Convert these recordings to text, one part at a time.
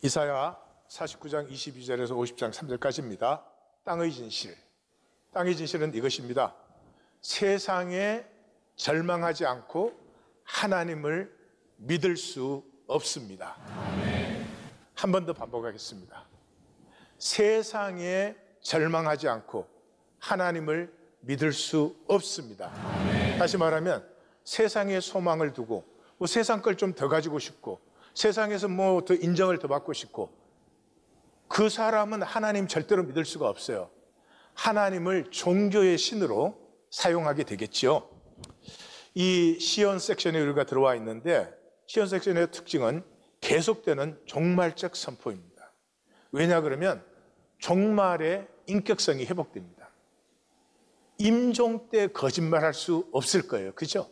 이사야 49장 22절에서 50장 3절까지입니다. 땅의 진실. 땅의 진실은 이것입니다. 세상에 절망하지 않고 하나님을 믿을 수 없습니다. 한 번 더 반복하겠습니다. 세상에 절망하지 않고 하나님을 믿을 수 없습니다. 다시 말하면 세상에 소망을 두고 세상 걸 좀 더 가지고 싶고 세상에서 더 인정을 더 받고 싶고 그 사람은 하나님 절대로 믿을 수가 없어요. 하나님을 종교의 신으로 사용하게 되겠지요. 이 시온 섹션에 우리가 들어와 있는데 시온 섹션의 특징은 계속되는 종말적 선포입니다. 왜냐 그러면 종말의 인격성이 회복됩니다. 임종 때 거짓말할 수 없을 거예요. 그죠?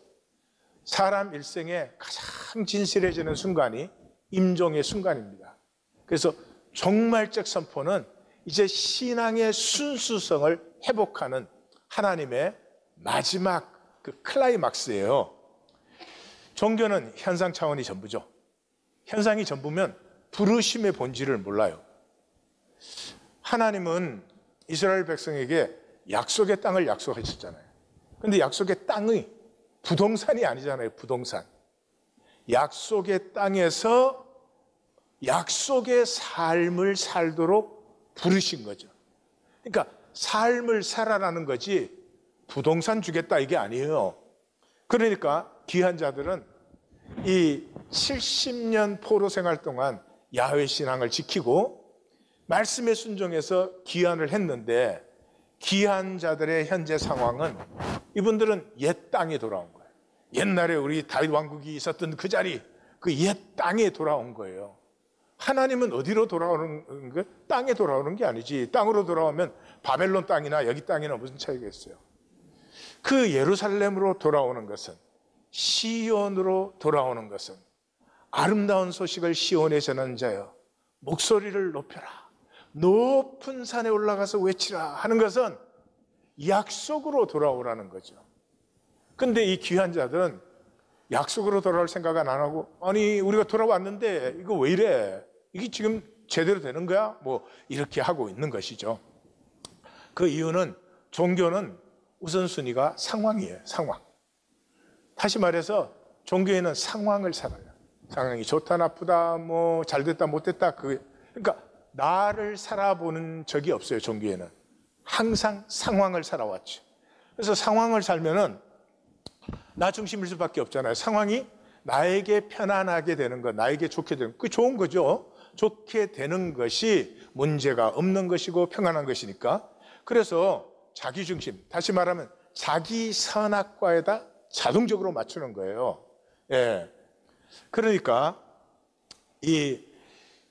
사람 일생에 가장 진실해지는 순간이 임종의 순간입니다. 그래서 종말적 선포는 이제 신앙의 순수성을 회복하는 하나님의 마지막 그 클라이막스예요. 종교는 현상 차원이 전부죠. 현상이 전부면 부르심의 본질을 몰라요. 하나님은 이스라엘 백성에게 약속의 땅을 약속하셨잖아요. 그런데 약속의 땅이 부동산이 아니잖아요. 부동산. 약속의 땅에서 약속의 삶을 살도록 부르신 거죠. 그러니까 삶을 살아라는 거지 부동산 주겠다 이게 아니에요. 그러니까 귀한 자들은 이 70년 포로 생활 동안 야훼 신앙을 지키고 말씀에 순종해서 귀환을 했는데 귀한 자들의 현재 상황은 이분들은 옛 땅에 돌아온 거예요. 옛날에 우리 다윗 왕국이 있었던 그 자리, 그 옛 땅에 돌아온 거예요. 하나님은 어디로 돌아오는 거예요? 땅에 돌아오는 게 아니지. 땅으로 돌아오면 바벨론 땅이나 여기 땅이나 무슨 차이가 있어요? 그 예루살렘으로 돌아오는 것은, 시온으로 돌아오는 것은 아름다운 소식을 시온에 전하는 자여 목소리를 높여라, 높은 산에 올라가서 외치라 하는 것은 약속으로 돌아오라는 거죠. 근데 이 귀한 자들은 약속으로 돌아올 생각은 안 하고, 아니 우리가 돌아왔는데 이거 왜 이래? 이게 지금 제대로 되는 거야? 이렇게 하고 있는 것이죠. 그 이유는 종교는 우선순위가 상황이에요. 상황. 다시 말해서 종교에는 상황을 살아요. 상황이 좋다 나쁘다 잘됐다 못됐다 그러니까 나를 살아보는 적이 없어요. 종교에는 항상 상황을 살아왔죠. 그래서 상황을 살면은 나 중심일 수밖에 없잖아요. 상황이 나에게 편안하게 되는 것, 나에게 좋게 되는 것, 그게 좋은 거죠. 좋게 되는 것이 문제가 없는 것이고 평안한 것이니까. 그래서 자기 중심, 다시 말하면 자기 선악과에다 자동적으로 맞추는 거예요. 예. 그러니까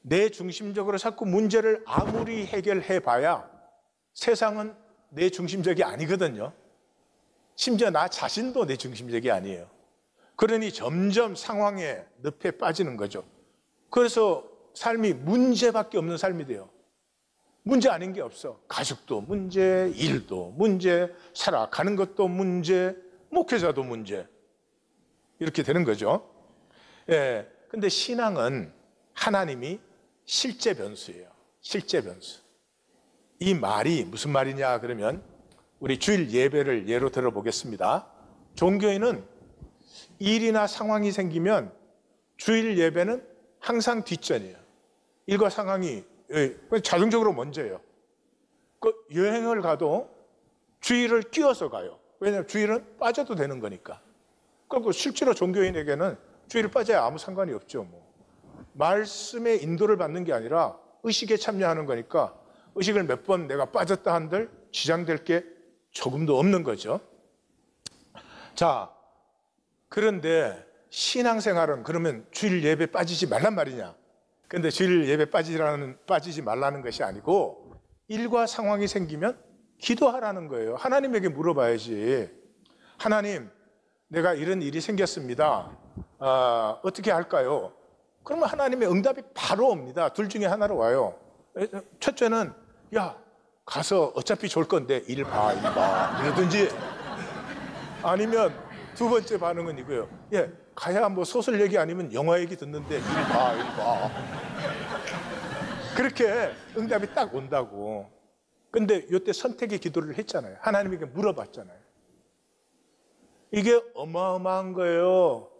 내 중심적으로 자꾸 문제를 아무리 해결해 봐야 세상은 내 중심적이 아니거든요. 심지어 나 자신도 내 중심적이 아니에요. 그러니 점점 상황에 늪에 빠지는 거죠. 그래서 삶이 문제밖에 없는 삶이 돼요. 문제 아닌 게 없어. 가족도 문제, 일도 문제, 살아가는 것도 문제, 목회자도 문제. 이렇게 되는 거죠. 예. 근데 신앙은 하나님이 실제 변수예요. 실제 변수. 이 말이 무슨 말이냐 그러면 우리 주일 예배를 예로 들어보겠습니다. 종교인은 일이나 상황이 생기면 주일 예배는 항상 뒷전이에요. 일과 상황이 자동적으로 먼저예요. 여행을 가도 주일을 끼워서 가요. 왜냐하면 주일은 빠져도 되는 거니까. 그리고 실제로 종교인에게는 주일을 빠져야 아무 상관이 없죠. 말씀의 인도를 받는 게 아니라 의식에 참여하는 거니까 의식을 몇 번 내가 빠졌다 한들 지장될 게 조금도 없는 거죠. 자, 그런데 신앙생활은 그러면 주일 예배 빠지지 말란 말이냐? 그런데 주일 예배 빠지지 말라는 것이 아니고 일과 상황이 생기면 기도하라는 거예요. 하나님에게 물어봐야지. 하나님, 내가 이런 일이 생겼습니다. 어떻게 할까요? 그러면 하나님의 응답이 바로 옵니다. 둘 중에 하나로 와요. 첫째는 야, 가서 어차피 좋을 건데 일 봐 이러든지, 아니면 두 번째 반응은 이거예요. 예, 가야 뭐 소설 얘기 아니면 영화 얘기 듣는데 일 봐. 그렇게 응답이 딱 온다고. 근데 이때 선택의 기도를 했잖아요. 하나님에게 물어봤잖아요. 이게 어마어마한 거예요.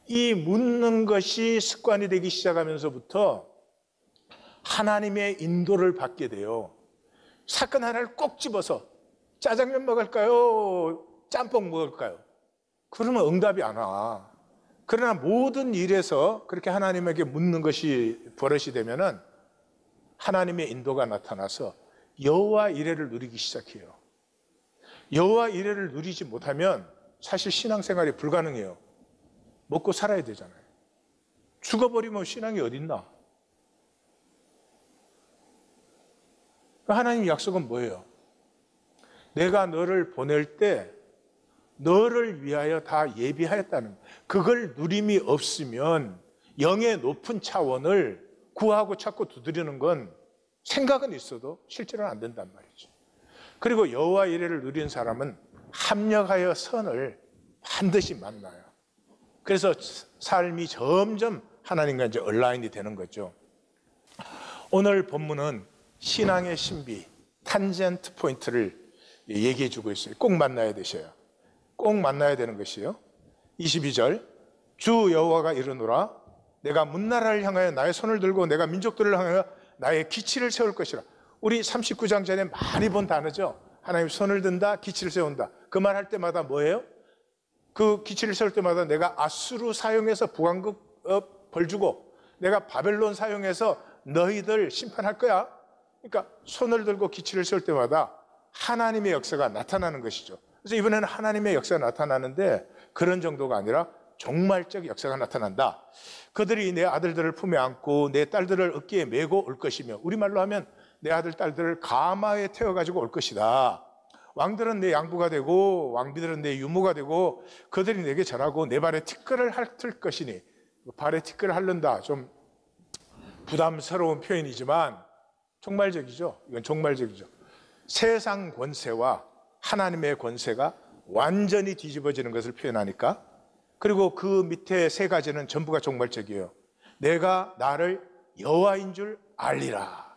이 묻는 것이 습관이 되기 시작하면서부터 하나님의 인도를 받게 돼요. 사건 하나를 꼭 집어서 짜장면 먹을까요? 짬뽕 먹을까요? 그러면 응답이 안 와. 그러나 모든 일에서 그렇게 하나님에게 묻는 것이 버릇이 되면은 하나님의 인도가 나타나서 여호와 이레를 누리기 시작해요. 여호와 이레를 누리지 못하면 사실 신앙생활이 불가능해요. 먹고 살아야 되잖아요. 죽어버리면 신앙이 어딨나? 하나님 약속은 뭐예요? 내가 너를 보낼 때 너를 위하여 다 예비하였다는 거예요. 그걸 누림이 없으면 영의 높은 차원을 구하고 찾고 두드리는 건 생각은 있어도 실제로는 안 된단 말이죠. 그리고 여호와 이레를 누리는 사람은 합력하여 선을 반드시 만나요. 그래서 삶이 점점 하나님과 이제 얼라인이 되는 거죠. 오늘 본문은 신앙의 신비, 탄젠트 포인트를 얘기해 주고 있어요. 꼭 만나야 되셔요. 꼭 만나야 되는 것이요. 22절, 주 여호와가 이르노라 내가 문나라를 향하여 나의 손을 들고 내가 민족들을 향하여 나의 기치를 세울 것이라. 우리 39장 전에 많이 본 단어죠. 하나님 손을 든다, 기치를 세운다. 그 말 할 때마다 뭐예요? 그 기치를 세울 때마다 내가 아수르 사용해서 부강국 벌 주고 내가 바벨론 사용해서 너희들 심판할 거야. 그러니까 손을 들고 기치를 세울 때마다 하나님의 역사가 나타나는 것이죠. 그래서 이번에는 하나님의 역사가 나타나는데 그런 정도가 아니라 종말적 역사가 나타난다. 그들이 내 아들들을 품에 안고 내 딸들을 어깨에 메고 올 것이며, 우리말로 하면 내 아들 딸들을 가마에 태워가지고 올 것이다. 왕들은 내 양부가 되고 왕비들은 내 유모가 되고 그들이 내게 절하고 내 발에 티끌을 핥을 것이니. 발에 티끌을 핥는다, 좀 부담스러운 표현이지만 종말적이죠. 이건 종말적이죠. 세상 권세와 하나님의 권세가 완전히 뒤집어지는 것을 표현하니까. 그리고 그 밑에 세 가지는 전부가 종말적이에요. 내가 나를 여호와인 줄 알리라.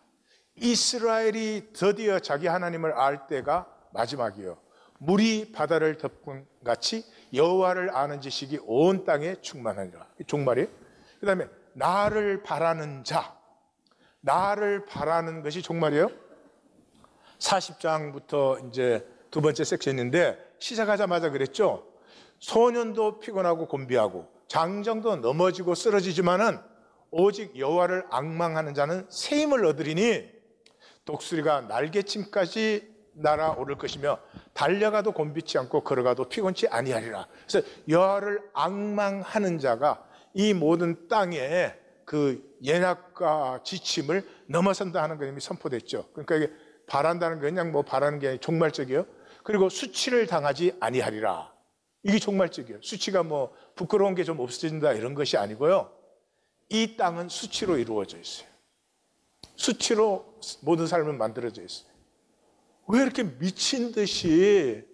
이스라엘이 드디어 자기 하나님을 알 때가 마지막이에요. 물이 바다를 덮은 같이 여호와를 아는 지식이 온 땅에 충만하니라. 종말이에요. 그 다음에 나를 바라는 자, 나를 바라는 것이 종말이에요. 40장부터 이제 두 번째 섹션인데 시작하자마자 그랬죠. 소년도 피곤하고 곤비하고 장정도 넘어지고 쓰러지지만은 오직 여호와를 앙망하는 자는 새 힘을 얻으리니 독수리가 날개침까지 날아오를 것이며 달려가도 곤비치 않고 걸어가도 피곤치 아니하리라. 그래서 여호와를 앙망하는 자가 이 모든 땅에 그 연약과 지침을 넘어선다 하는 것 이미 선포됐죠. 그러니까 이게 바란다는 건 그냥 뭐 바라는 게 아니라 종말적이에요. 그리고 수치를 당하지 아니하리라. 이게 종말적이에요. 수치가 뭐 부끄러운 게 좀 없어진다 이런 것이 아니고요. 이 땅은 수치로 이루어져 있어요. 수치로 모든 삶은 만들어져 있어요. 왜 이렇게 미친 듯이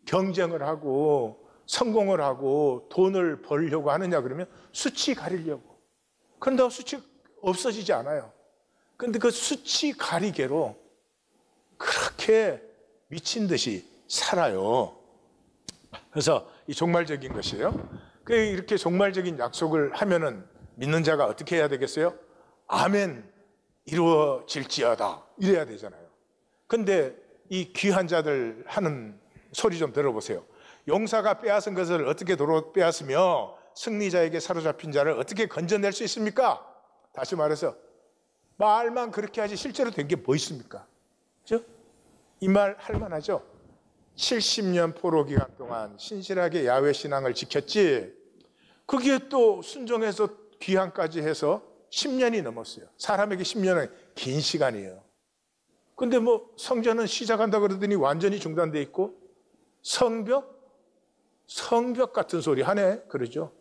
경쟁을 하고 성공을 하고 돈을 벌려고 하느냐 그러면 수치 가리려고. 그런데 수치 없어지지 않아요. 그런데 그 수치 가리개로 그렇게 미친 듯이 살아요. 그래서 이 종말적인 것이에요. 이렇게 종말적인 약속을 하면은 믿는 자가 어떻게 해야 되겠어요? 아멘, 이루어질지어다 이래야 되잖아요. 근데 이 귀한 자들 하는 소리 좀 들어보세요. 용사가 빼앗은 것을 어떻게 도로 빼앗으며 승리자에게 사로잡힌 자를 어떻게 건져낼 수 있습니까? 다시 말해서 말만 그렇게 하지 실제로 된 게 뭐 있습니까? 그렇죠? 이 말 할 만하죠? 70년 포로 기간 동안 신실하게 야훼 신앙을 지켰지, 그게 또 순종해서 귀환까지 해서 10년이 넘었어요. 사람에게 10년은 긴 시간이에요. 근데 뭐 성전은 시작한다 그러더니 완전히 중단돼 있고 성벽 같은 소리 하네 그러죠.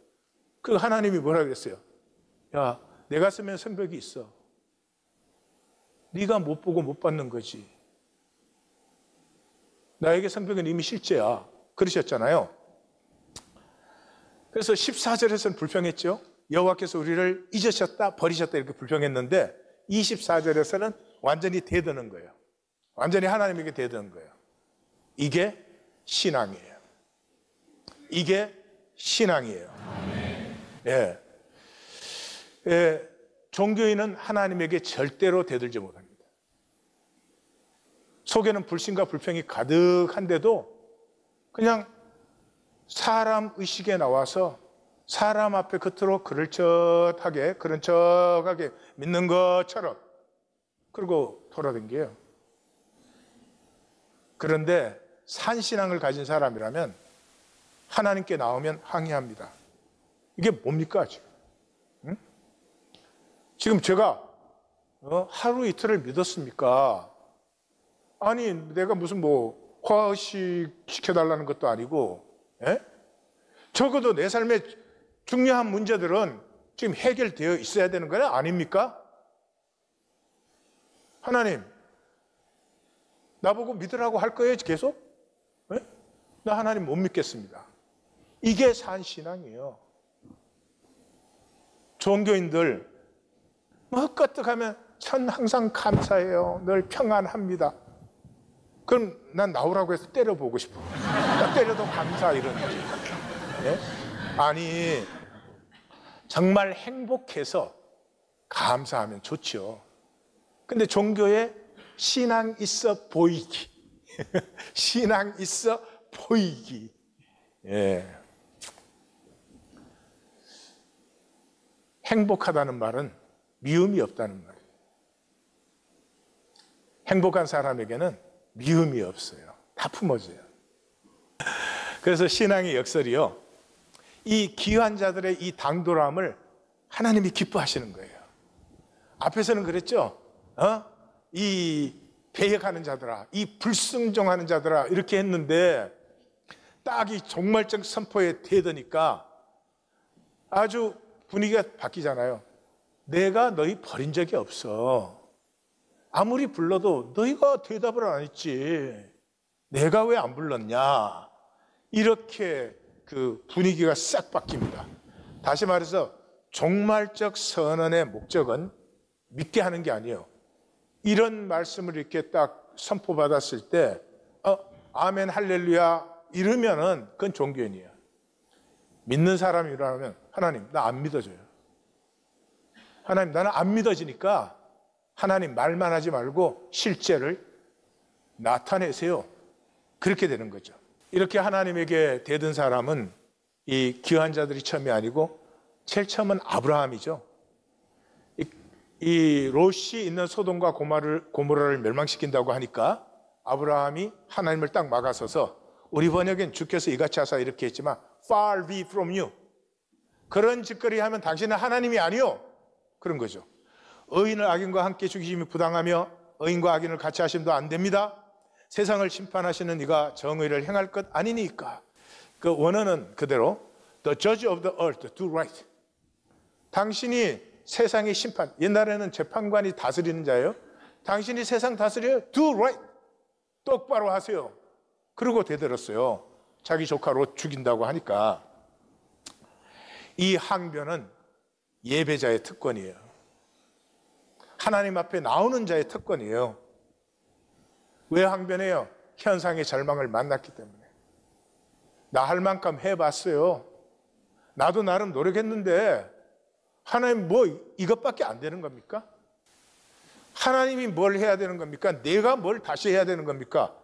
그 하나님이 뭐라 그랬어요? 야, 내가 쓰면 성벽이 있어. 네가 못 보고 못 받는 거지. 나에게 성벽은 이미 실제야. 그러셨잖아요. 그래서 14절에서는 불평했죠. 여호와께서 우리를 잊으셨다, 버리셨다 이렇게 불평했는데 24절에서는 완전히 대드는 거예요. 완전히 하나님에게 대드는 거예요. 이게 신앙이에요. 이게 신앙이에요. 예. 예. 종교인은 하나님에게 절대로 대들지 못합니다. 속에는 불신과 불평이 가득한데도 그냥 사람 의식에 나와서 사람 앞에 겉으로 그런 척하게 믿는 것처럼 그러고 돌아다녀요. 그런데 산신앙을 가진 사람이라면 하나님께 나오면 항의합니다. 이게 뭡니까 지금? 응? 지금 제가 하루 이틀을 믿었습니까? 아니 내가 무슨 뭐 과식 시켜달라는 것도 아니고, 예? 적어도 내 삶의 중요한 문제들은 지금 해결되어 있어야 되는 거냐 아닙니까? 하나님 나보고 믿으라고 할 거예요 계속? 예? 나 하나님 못 믿겠습니다. 이게 산신앙이에요. 종교인들 뭐 끄떡하면 전 항상 감사해요. 늘 평안합니다. 그럼 난 나오라고 해서 때려보고 싶어. 나 때려도 감사 이런 거지. 예? 아니 정말 행복해서 감사하면 좋죠. 근데 종교에 신앙 있어 보이기 신앙 있어 보이기. 예. 행복하다는 말은 미움이 없다는 말이에요. 행복한 사람에게는 미움이 없어요. 다 품어져요. 그래서 신앙의 역설이요, 이 귀한 자들의 이 당돌함을 하나님이 기뻐하시는 거예요. 앞에서는 그랬죠. 이 배역하는 자들아, 이 불순종하는 자들아 이렇게 했는데 딱 이 종말적 선포에 대드니까 아주 분위기가 바뀌잖아요. 내가 너희 버린 적이 없어. 아무리 불러도 너희가 대답을 안 했지. 내가 왜 안 불렀냐. 이렇게 그 분위기가 싹 바뀝니다. 다시 말해서 종말적 선언의 목적은 믿게 하는 게 아니에요. 이런 말씀을 이렇게 딱 선포받았을 때 아멘 할렐루야 이러면은 그건 종교인이에요. 믿는 사람이라면 하나님 나 안 믿어져요. 하나님 나는 안 믿어지니까 하나님 말만 하지 말고 실제를 나타내세요. 그렇게 되는 거죠. 이렇게 하나님에게 대든 사람은 이 귀한 자들이 처음이 아니고 제일 처음은 아브라함이죠. 이 롯이 있는 소돔과 고모라를 멸망시킨다고 하니까 아브라함이 하나님을 딱 막아서서, 우리 번역엔 주께서 이같이 하사 이렇게 했지만 far be from you, 그런 짓거리 하면 당신은 하나님이 아니요, 그런 거죠. 의인을 악인과 함께 죽이심이 부당하며 의인과 악인을 같이 하심도 안 됩니다. 세상을 심판하시는 이가 정의를 행할 것 아니니까. 그 원어는 그대로 The judge of the earth do right. 당신이 세상의 심판, 옛날에는 재판관이 다스리는 자예요. 당신이 세상 다스려요. Do right. 똑바로 하세요. 그러고 대들었어요. 자기 조카 롯 죽인다고 하니까. 이 항변은 예배자의 특권이에요. 하나님 앞에 나오는 자의 특권이에요. 왜 항변해요? 현상의 절망을 만났기 때문에. 나 할 만큼 해봤어요. 나도 나름 노력했는데 하나님 뭐 이것밖에 안 되는 겁니까? 하나님이 뭘 해야 되는 겁니까? 내가 뭘 다시 해야 되는 겁니까?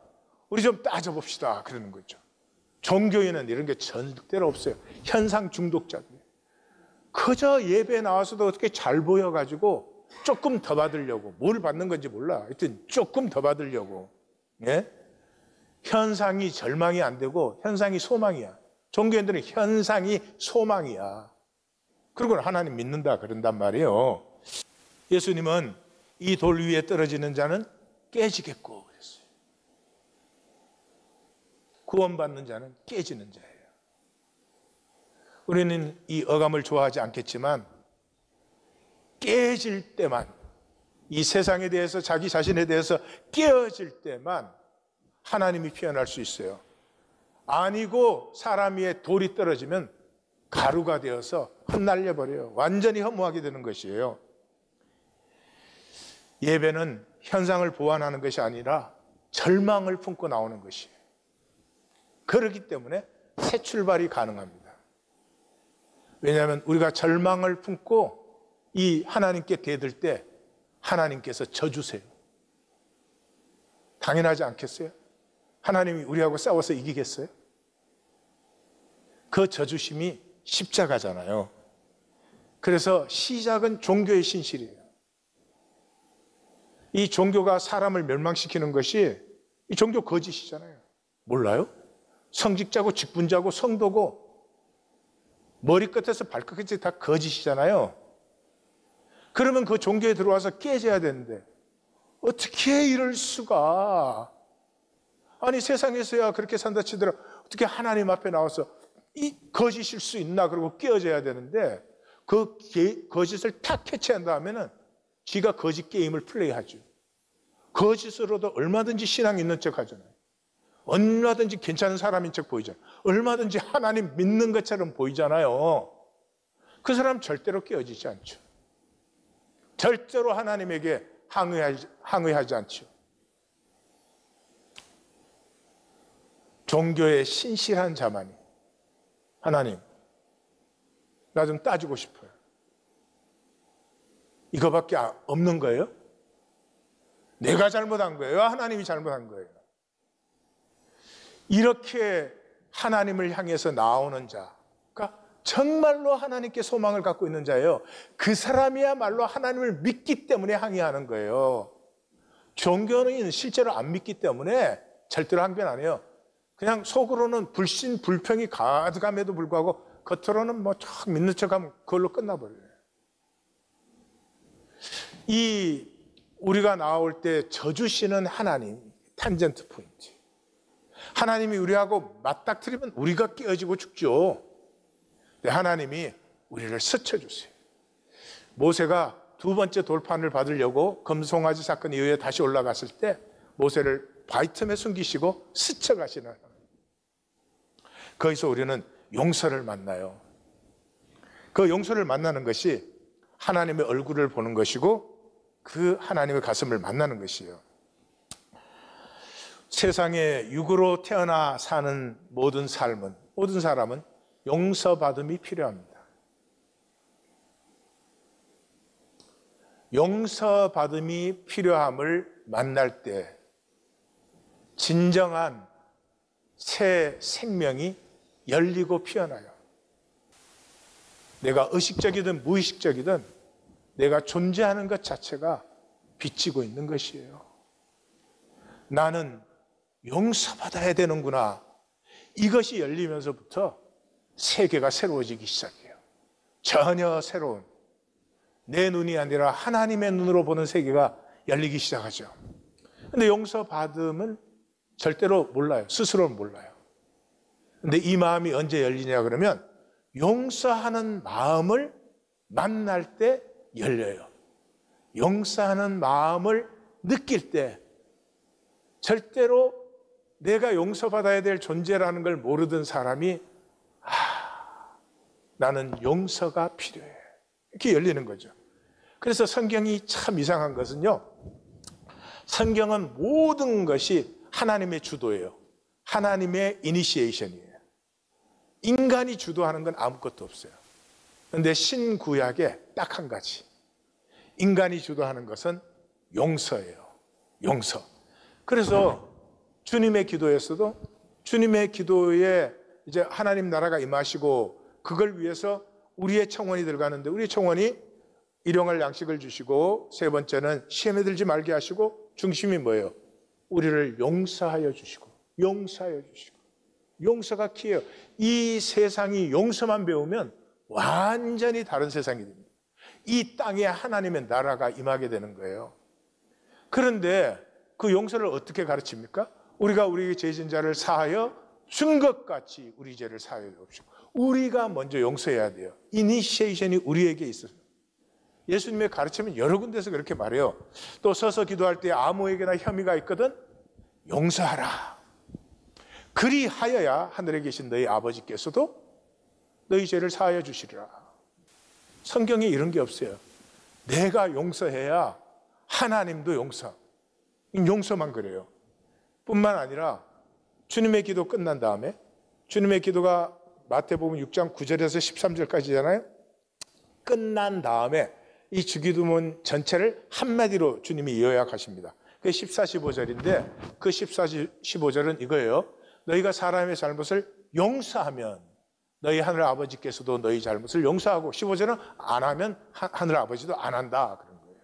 우리 좀 따져봅시다 그러는 거죠. 종교인은 이런 게 절대로 없어요. 현상 중독자들. 그저 예배에 나와서도 어떻게 잘 보여가지고 조금 더 받으려고, 뭘 받는 건지 몰라. 하여튼 조금 더 받으려고. 예? 현상이 절망이 안 되고 현상이 소망이야. 종교인들은 현상이 소망이야. 그리고 하나님 믿는다 그런단 말이에요. 예수님은 이 돌 위에 떨어지는 자는 깨지겠고 그랬어요. 구원받는 자는 깨지는 자예요. 우리는 이 어감을 좋아하지 않겠지만 깨질 때만, 이 세상에 대해서 자기 자신에 대해서 깨어질 때만 하나님이 표현할 수 있어요. 아니고 사람 위에 돌이 떨어지면 가루가 되어서 흩날려 버려요. 완전히 허무하게 되는 것이에요. 예배는 현상을 보완하는 것이 아니라 절망을 품고 나오는 것이에요. 그렇기 때문에 새 출발이 가능합니다. 왜냐하면 우리가 절망을 품고 이 하나님께 대들 때 하나님께서 져주세요. 당연하지 않겠어요? 하나님이 우리하고 싸워서 이기겠어요? 그 져주심이 십자가잖아요. 그래서 시작은 종교의 신실이에요. 이 종교가 사람을 멸망시키는 것이 이 종교 거짓이잖아요. 몰라요? 성직자고 직분자고 성도고 머리끝에서 발끝까지 다 거짓이잖아요. 그러면 그 종교에 들어와서 깨져야 되는데 어떻게 이럴 수가? 아니 세상에서야 그렇게 산다 치더라 어떻게 하나님 앞에 나와서 이 거짓일 수 있나 그러고 깨어져야 되는데 그 거짓을 탁 캐치한 다음에는 지가 거짓 게임을 플레이하죠. 거짓으로도 얼마든지 신앙 있는 척 하잖아요. 얼마든지 괜찮은 사람인 척 보이잖아요. 얼마든지 하나님 믿는 것처럼 보이잖아요. 그 사람 절대로 깨어지지 않죠. 절대로 하나님에게 항의하지 않죠. 종교의 신실한 자만이 하나님, 나 좀 따지고 싶어요. 이거밖에 없는 거예요? 내가 잘못한 거예요? 하나님이 잘못한 거예요? 이렇게 하나님을 향해서 나오는 자가 정말로 하나님께 소망을 갖고 있는 자예요. 그 사람이야말로 하나님을 믿기 때문에 항의하는 거예요. 종교는 실제로 안 믿기 때문에 절대로 항변 안 해요. 그냥 속으로는 불신, 불평이 가득함에도 불구하고 겉으로는 뭐 쫙 믿는 척하면 그걸로 끝나버려요. 이 우리가 나올 때 져주시는 하나님, 탄젠트 포인트. 하나님이 우리하고 맞닥뜨리면 우리가 깨어지고 죽죠. 하나님이 우리를 스쳐주세요. 모세가 두 번째 돌판을 받으려고 금송아지 사건 이후에 다시 올라갔을 때 모세를 바위 틈에 숨기시고 스쳐가시는 하나님. 거기서 우리는 용서를 만나요. 그 용서를 만나는 것이 하나님의 얼굴을 보는 것이고 그 하나님의 가슴을 만나는 것이에요. 세상에 육으로 태어나 사는 모든 사람은 용서받음이 필요합니다. 용서받음이 필요함을 만날 때 진정한 새 생명이 열리고 피어나요. 내가 의식적이든 무의식적이든 내가 존재하는 것 자체가 비치고 있는 것이에요. 나는 용서받아야 되는구나. 이것이 열리면서부터 세계가 새로워지기 시작해요. 전혀 새로운 내 눈이 아니라 하나님의 눈으로 보는 세계가 열리기 시작하죠. 근데 용서받음은 절대로 몰라요. 스스로는 몰라요. 근데 이 마음이 언제 열리냐 그러면 용서하는 마음을 만날 때 열려요. 용서하는 마음을 느낄 때 절대로 내가 용서받아야 될 존재라는 걸 모르던 사람이 나는 용서가 필요해. 이렇게 열리는 거죠. 그래서 성경이 참 이상한 것은요. 성경은 모든 것이 하나님의 주도예요. 하나님의 이니시에이션이에요. 인간이 주도하는 건 아무것도 없어요. 그런데 신구약에 딱 한 가지. 인간이 주도하는 것은 용서예요. 용서. 그래서 주님의 기도에서도 주님의 기도에 이제 하나님 나라가 임하시고 그걸 위해서 우리의 청원이 들어가는데 우리의 청원이 일용할 양식을 주시고 세 번째는 시험에 들지 말게 하시고 중심이 뭐예요? 우리를 용서하여 주시고 용서하여 주시고 용서가 키예요. 이 세상이 용서만 배우면 완전히 다른 세상이 됩니다. 이 땅에 하나님의 나라가 임하게 되는 거예요. 그런데 그 용서를 어떻게 가르칩니까? 우리가 우리 죄진자를 사하여 준 것 같이 우리 죄를 사하여 주옵시고 우리가 먼저 용서해야 돼요. 이니시에이션이 우리에게 있어요. 예수님의 가르침은 여러 군데서 그렇게 말해요. 또 서서 기도할 때 아무에게나 혐의가 있거든 용서하라. 그리하여야 하늘에 계신 너희 아버지께서도 너희 죄를 사하여 주시리라. 성경에 이런 게 없어요. 내가 용서해야 하나님도 용서만 그래요. 뿐만 아니라 주님의 기도 끝난 다음에, 주님의 기도가 마태복음 6장 9절에서 13절까지잖아요. 끝난 다음에 이 주기도문 전체를 한마디로 주님이 요약하십니다. 그게 14, 15절인데 그 14, 15절은 이거예요. 너희가 사람의 잘못을 용서하면 너희 하늘 아버지께서도 너희 잘못을 용서하고, 15절은 안 하면 하늘 아버지도 안 한다, 그런 거예요.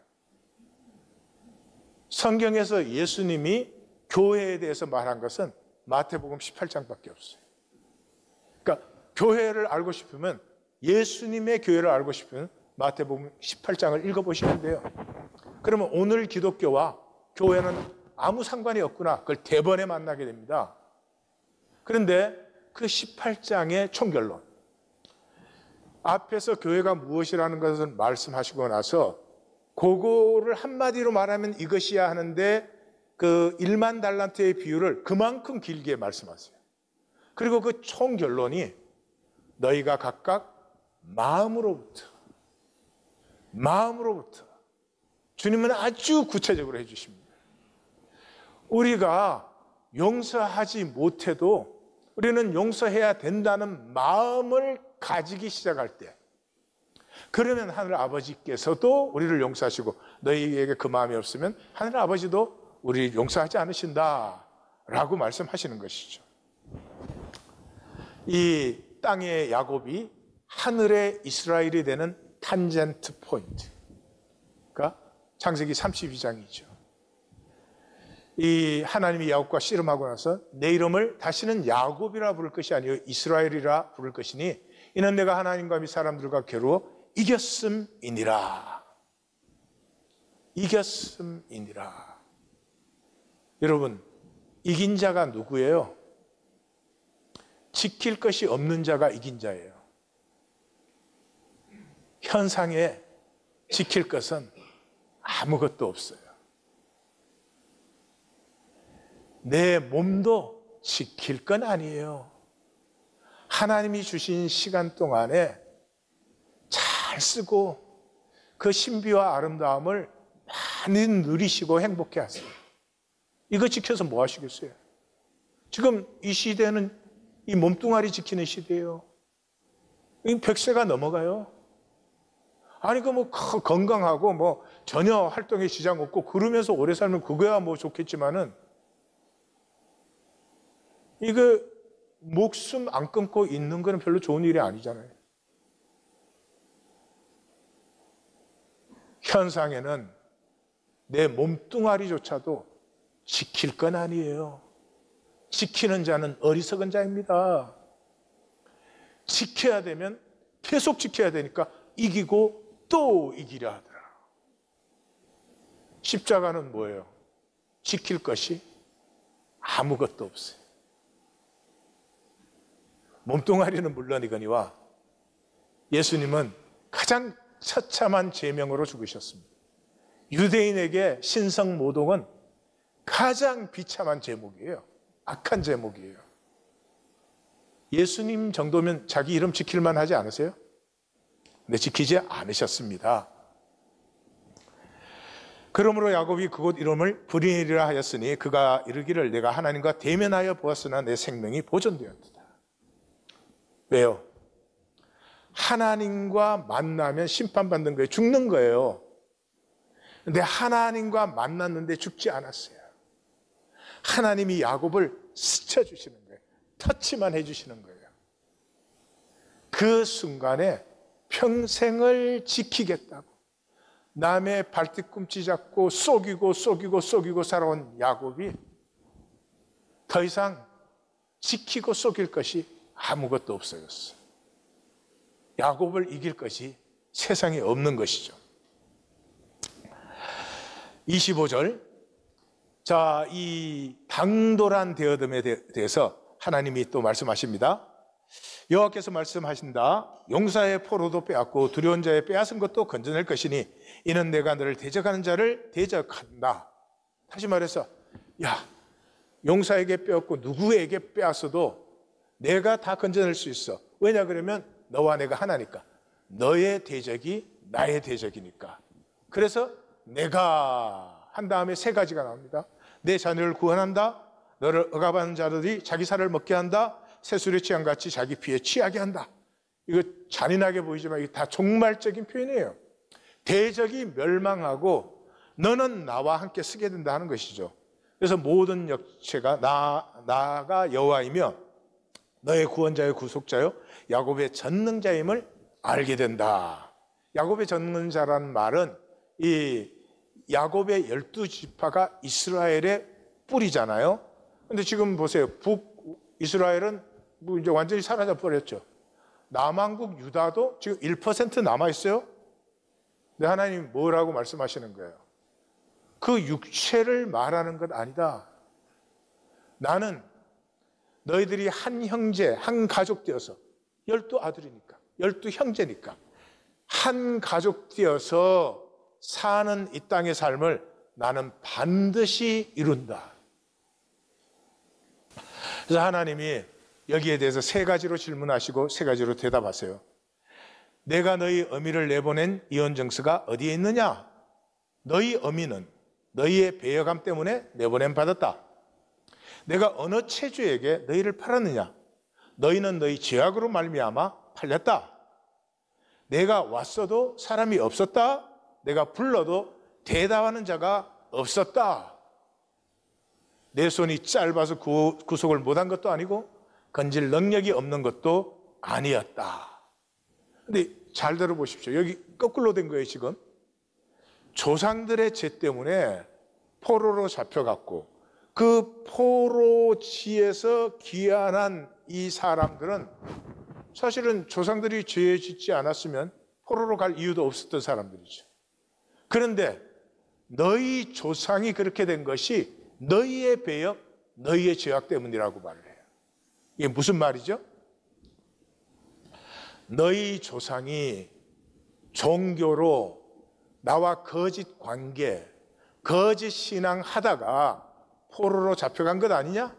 성경에서 예수님이 교회에 대해서 말한 것은 마태복음 18장밖에 없어요. 그러니까 교회를 알고 싶으면, 예수님의 교회를 알고 싶으면 마태복음 18장을 읽어보시면 돼요. 그러면 오늘 기독교와 교회는 아무 상관이 없구나, 그걸 대번에 만나게 됩니다. 그런데 그 18장의 총결론, 앞에서 교회가 무엇이라는 것을 말씀하시고 나서 그거를 한마디로 말하면 이것이야 하는데 그 1만 달란트의 비유를 그만큼 길게 말씀하세요. 그리고 그 총결론이 너희가 각각 마음으로부터, 주님은 아주 구체적으로 해주십니다. 우리가 용서하지 못해도 우리는 용서해야 된다는 마음을 가지기 시작할 때, 그러면 하늘 아버지께서도 우리를 용서하시고, 너희에게 그 마음이 없으면 하늘 아버지도 우리를 용서하지 않으신다 라고 말씀하시는 것이죠. 이 땅의 야곱이 하늘의 이스라엘이 되는 탄젠트 포인트가 창세기 32장이죠. 이 하나님이 야곱과 씨름하고 나서 내 이름을 다시는 야곱이라 부를 것이 아니요 이스라엘이라 부를 것이니 이는 내가 하나님과 및 사람들과 겨루어 이겼음이니라. 여러분, 이긴 자가 누구예요? 지킬 것이 없는 자가 이긴 자예요. 현상에 지킬 것은 아무것도 없어요. 내 몸도 지킬 건 아니에요. 하나님이 주신 시간 동안에 잘 쓰고 그 신비와 아름다움을 많이 누리시고 행복해 하세요. 이거 지켜서 뭐 하시겠어요? 지금 이 시대는 이 몸뚱아리 지키는 시대예요. 100세가 넘어가요. 아니 그 뭐 건강하고 뭐 전혀 활동에 지장 없고 그러면서 오래 살면 그거야 뭐 좋겠지만은, 이거 목숨 안 끊고 있는 거는 별로 좋은 일이 아니잖아요. 현상에는 내 몸뚱아리조차도 지킬 건 아니에요. 지키는 자는 어리석은 자입니다. 지켜야 되면 계속 지켜야 되니까 이기고 또 이기려 하더라. 십자가는 뭐예요? 지킬 것이 아무것도 없어요. 몸뚱아리는 물론이거니와 예수님은 가장 처참한 제명으로 죽으셨습니다. 유대인에게 신성모독은 가장 비참한 제목이에요. 악한 제목이에요. 예수님 정도면 자기 이름 지킬만 하지 않으세요? 근데 지키지 않으셨습니다. 그러므로 야곱이 그곳 이름을 브니엘이라 하였으니 그가 이르기를 내가 하나님과 대면하여 보았으나 내 생명이 보존되었다. 왜요? 하나님과 만나면 심판받는 거예요. 죽는 거예요. 근데 하나님과 만났는데 죽지 않았어요. 하나님이 야곱을 스쳐주시는 거예요. 터치만 해주시는 거예요. 그 순간에 평생을 지키겠다고 남의 발뒤꿈치 잡고 속이고 살아온 야곱이 더 이상 지키고 속일 것이 아무것도 없어졌어요. 야곱을 이길 것이 세상에 없는 것이죠. 25절. 자, 이 당돌한 대어됨에 대해서 하나님이 또 말씀하십니다. 여호와께서 말씀하신다. 용사의 포로도 빼앗고 두려운 자의 빼앗은 것도 건져낼 것이니 이는 내가 너를 대적하는 자를 대적한다. 다시 말해서, 야, 용사에게 빼앗고 누구에게 빼앗어도 내가 다 건져낼 수 있어. 왜냐 그러면 너와 내가 하나니까. 너의 대적이 나의 대적이니까. 그래서 내가 한 다음에 세 가지가 나옵니다. 내 자녀를 구원한다. 너를 억압하는 자들이 자기 살을 먹게 한다. 새술에 취한 같이 자기 피에 취하게 한다. 이거 잔인하게 보이지만 이게 다 종말적인 표현이에요. 대적이 멸망하고 너는 나와 함께 쓰게 된다 하는 것이죠. 그래서 모든 역체가 나가 여호와이며 너의 구원자여 구속자여 야곱의 전능자임을 알게 된다. 야곱의 전능자라는 말은 이 야곱의 12지파가 이스라엘의 뿌리잖아요. 근데 지금 보세요. 북이스라엘은 뭐 이제 완전히 사라져 버렸죠. 남한국 유다도 지금 1% 남아있어요. 근데 하나님이 뭐라고 말씀하시는 거예요? 그 육체를 말하는 것 아니다. 나는 너희들이 한 형제, 한 가족 되어서 12아들이니까, 12형제니까 한 가족 되어서 사는 이 땅의 삶을 나는 반드시 이룬다. 그래서 하나님이 여기에 대해서 세 가지로 질문하시고 세 가지로 대답하세요. 내가 너희 어미를 내보낸 이혼정서가 어디에 있느냐? 너희 어미는 너희의 배역함 때문에 내보냄 받았다. 내가 어느 체주에게 너희를 팔았느냐? 너희는 너희 죄악으로 말미암아 팔렸다. 내가 왔어도 사람이 없었다. 내가 불러도 대답하는 자가 없었다. 내 손이 짧아서 구속을 못한 것도 아니고 건질 능력이 없는 것도 아니었다. 근데 잘 들어보십시오. 여기 거꾸로 된 거예요 지금. 조상들의 죄 때문에 포로로 잡혀갔고 그 포로지에서 귀환한 이 사람들은 사실은 조상들이 죄 짓지 않았으면 포로로 갈 이유도 없었던 사람들이죠. 그런데 너희 조상이 그렇게 된 것이 너희의 배역, 너희의 죄악 때문이라고 말을 해요. 이게 무슨 말이죠? 너희 조상이 종교로 나와 거짓 관계, 거짓 신앙 하다가 포로로 잡혀간 것 아니냐?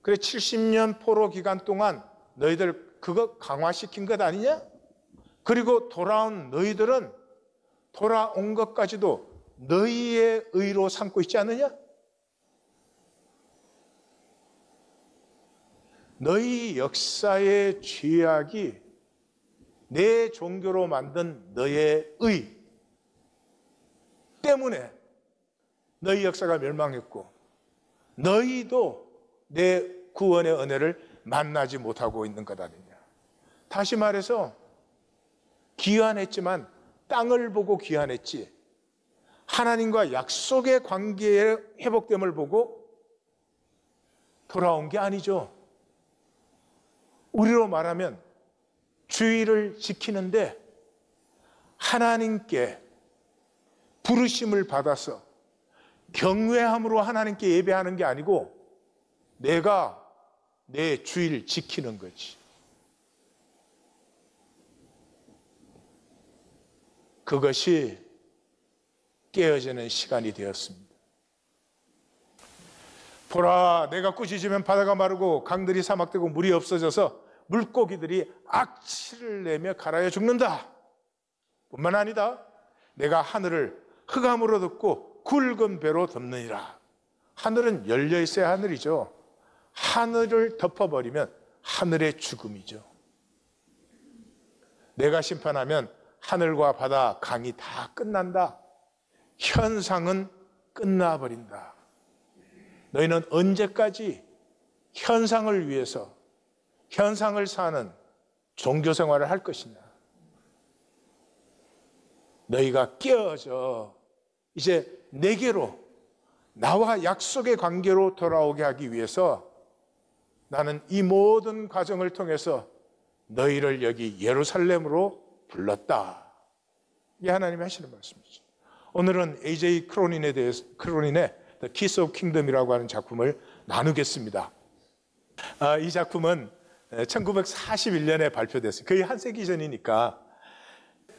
그래 70년 포로 기간 동안 너희들 그거 강화시킨 것 아니냐? 그리고 돌아온 너희들은 돌아온 것까지도 너희의 의로 삼고 있지 않느냐? 너희 역사의 죄악이 내 종교로 만든 너의 의 때문에 너희 역사가 멸망했고 너희도 내 구원의 은혜를 만나지 못하고 있는 것 아니냐. 다시 말해서 귀환했지만 땅을 보고 귀환했지 하나님과 약속의 관계의 회복됨을 보고 돌아온 게 아니죠. 우리로 말하면 주의를 지키는데 하나님께 부르심을 받아서 경외함으로 하나님께 예배하는 게 아니고 내가 내 주의를 지키는 거지. 그것이 깨어지는 시간이 되었습니다. 보라, 내가 꾸짖으면 바다가 마르고 강들이 사막되고 물이 없어져서 물고기들이 악취를 내며 갈아여 죽는다. 뿐만 아니다. 내가 하늘을 흑암으로 덮고 굵은 배로 덮느니라. 하늘은 열려 있어야 하늘이죠. 하늘을 덮어버리면 하늘의 죽음이죠. 내가 심판하면 하늘과 바다, 강이 다 끝난다. 현상은 끝나버린다. 너희는 언제까지 현상을 위해서 현상을 사는 종교 생활을 할 것이냐? 너희가 깨어져 이제 내게로 나와 약속의 관계로 돌아오게 하기 위해서 나는 이 모든 과정을 통해서 너희를 여기 예루살렘으로 불렀다. 이게 하나님이 하시는 말씀이죠. 오늘은 A.J. 크로닌의 The Keys of Kingdom이라고 하는 작품을 나누겠습니다. 이 작품은 1941년에 발표됐어요. 거의 한 세기 전이니까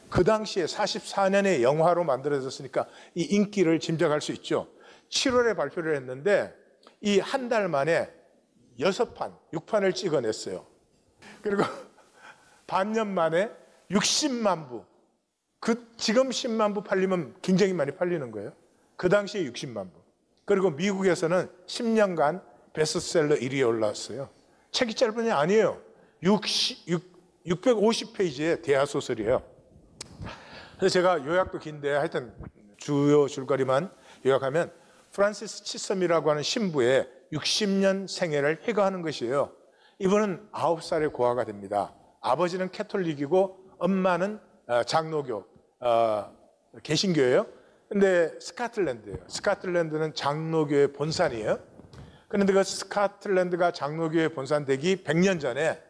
그 당시에 44년에 영화로 만들어졌으니까 이 인기를 짐작할 수 있죠. 7월에 발표를 했는데 이 한 달 만에 6판, 6판을 찍어냈어요. 그리고 반년 만에 60만 부. 지금 10만 부 팔리면 굉장히 많이 팔리는 거예요. 그 당시에 60만 부. 그리고 미국에서는 10년간 베스트셀러 1위에 올라왔어요. 책이 짧은 게 아니에요. 650페이지의 대하소설이에요. 그래서 제가 요약도 긴데 하여튼 주요 줄거리만 요약하면 프란시스 치섬이라고 하는 신부의 60년 생애를 회고하는 것이에요. 이분은 9살에 고아가 됩니다. 아버지는 캐톨릭이고 엄마는 장로교, 개신교예요. 근데 스코틀랜드예요. 스코틀랜드는 장로교의 본산이에요. 그런데 그 스코틀랜드가 장로교의 본산되기 100년 전에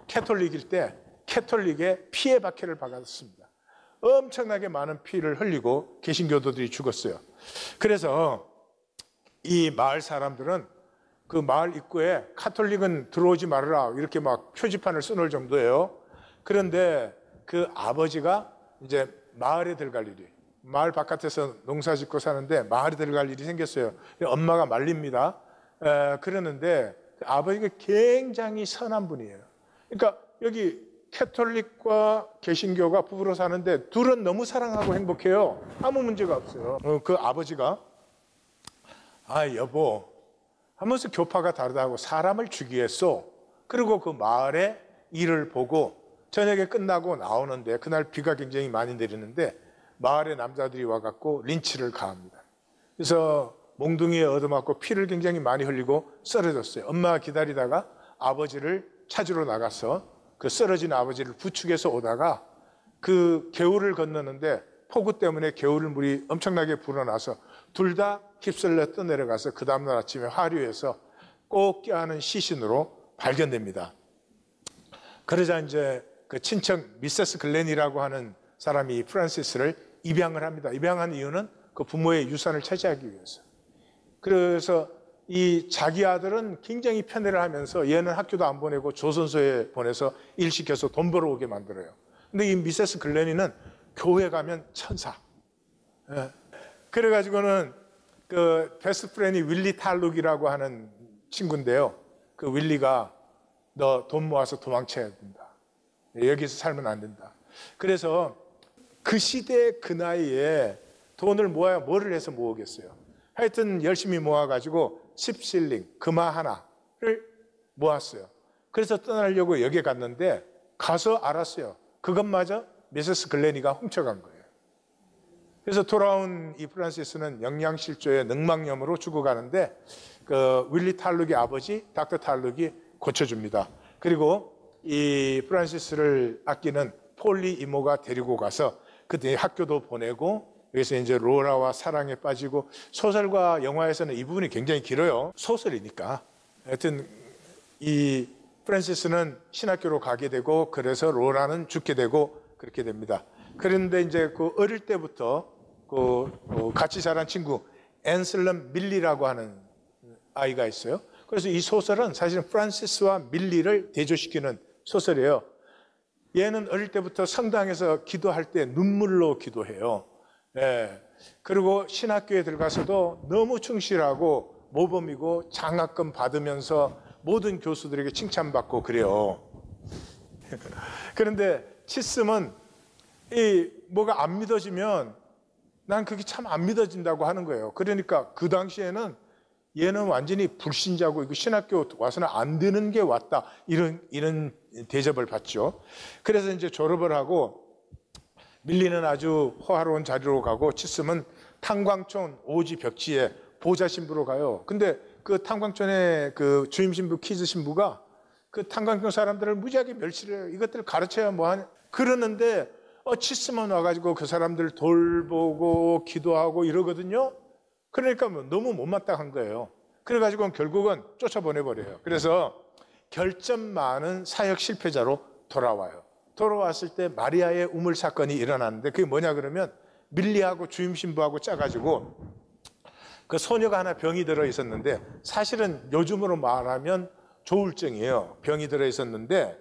캐톨릭일 때 캐톨릭의 피해 박해를 받았습니다. 엄청나게 많은 피를 흘리고 개신교도들이 죽었어요. 그래서 이 마을 사람들은 그 마을 입구에 카톨릭은 들어오지 말아라 이렇게 막 표지판을 써놓을 정도예요. 그런데 그 아버지가 이제 마을에 들어갈 일이, 마을 바깥에서 농사 짓고 사는데 마을에 들어갈 일이 생겼어요. 엄마가 말립니다. 그러는데 아버지가 굉장히 선한 분이에요. 그러니까 여기 캐톨릭과 개신교가 부부로 사는데 둘은 너무 사랑하고 행복해요. 아무 문제가 없어요. 그 아버지가 여보 하면서 교파가 다르다고 사람을 죽이겠소. 그리고 그 마을의 일을 보고 저녁에 끝나고 나오는데 그날 비가 굉장히 많이 내리는데 마을의 남자들이 와갖고 린치를 가합니다. 그래서 몽둥이에 얻어맞고 피를 굉장히 많이 흘리고 쓰러졌어요. 엄마가 기다리다가 아버지를 찾으러 나가서 그 쓰러진 아버지를 부축해서 오다가 그 개울을 건너는데 폭우 때문에 개울 물이 엄청나게 불어나서 둘 다 휩쓸려 떠내려가서 그 다음날 아침에 하류에서 꼭 껴안은 시신으로 발견됩니다. 그러자 이제 그 친척 미세스 글렌이라고 하는 사람이 프란시스를 입양을 합니다. 입양한 이유는 그 부모의 유산을 차지하기 위해서. 그래서 이 자기 아들은 굉장히 편애를 하면서 얘는 학교도 안 보내고 조선소에 보내서 일 시켜서 돈 벌어오게 만들어요. 근데 이 미세스 글렌이는 교회 가면 천사. 그래가지고는 그 베스트 프렌이 윌리 탈룩이라고 하는 친구인데요. 그 윌리가 너 돈 모아서 도망쳐야 된다. 여기서 살면 안 된다. 그래서 그 시대 그 나이에 돈을 모아야 뭐를 해서 모으겠어요. 하여튼 열심히 모아가지고 10실링, 금화 하나를 모았어요. 그래서 떠나려고 여기 갔는데 가서 알았어요. 그것마저 미세스 글레니가 훔쳐간 거예요. 그래서 돌아온 이 프란시스는 영양실조에 늑막염으로 죽어가는데 그 윌리 탈룩의 아버지 닥터 탈룩이 고쳐줍니다. 그리고 이 프란시스를 아끼는 폴리 이모가 데리고 가서 그때 학교도 보내고 여기서 이제 로라와 사랑에 빠지고 소설과 영화에서는 이 부분이 굉장히 길어요. 소설이니까. 하여튼 이 프란시스는 신학교로 가게 되고 그래서 로라는 죽게 되고 그렇게 됩니다. 그런데 이제 그 어릴 때부터 그 같이 자란 친구 앤슬럼 밀리라고 하는 아이가 있어요. 그래서 이 소설은 사실은 프란시스와 밀리를 대조시키는 소설이에요. 얘는 어릴 때부터 성당에서 기도할 때 눈물로 기도해요. 그리고 신학교에 들어가서도 너무 충실하고 모범이고 장학금 받으면서 모든 교수들에게 칭찬받고 그래요. 그런데 치슴은 뭐가 안 믿어지면 난 그게 참 안 믿어진다고 하는 거예요. 그러니까 그 당시에는 얘는 완전히 불신자고 이거 신학교 와서는 안 되는 게 왔다 이런 대접을 받죠. 그래서 이제 졸업을 하고 밀리는 아주 호화로운 자리로 가고 치슴은 탄광촌 오지 벽지에 보좌 신부로 가요. 근데 그 탄광촌의 그 주임 신부 키즈 신부가 그 탄광촌 사람들을 무지하게 멸시를 해요. 이것들 가르쳐야 뭐하냐 그러는데 치스만 와가지고 그 사람들 돌보고 기도하고 이러거든요. 그러니까 뭐 너무 못마땅한 거예요. 그래가지고 결국은 쫓아보내버려요. 그래서 결점 많은 사역 실패자로 돌아와요. 돌아왔을 때 마리아의 우물 사건이 일어났는데 그게 뭐냐 그러면 밀리하고 주임 신부하고 짜가지고 그 소녀가 하나 병이 들어 있었는데 사실은 요즘으로 말하면 조울증이에요. 병이 들어 있었는데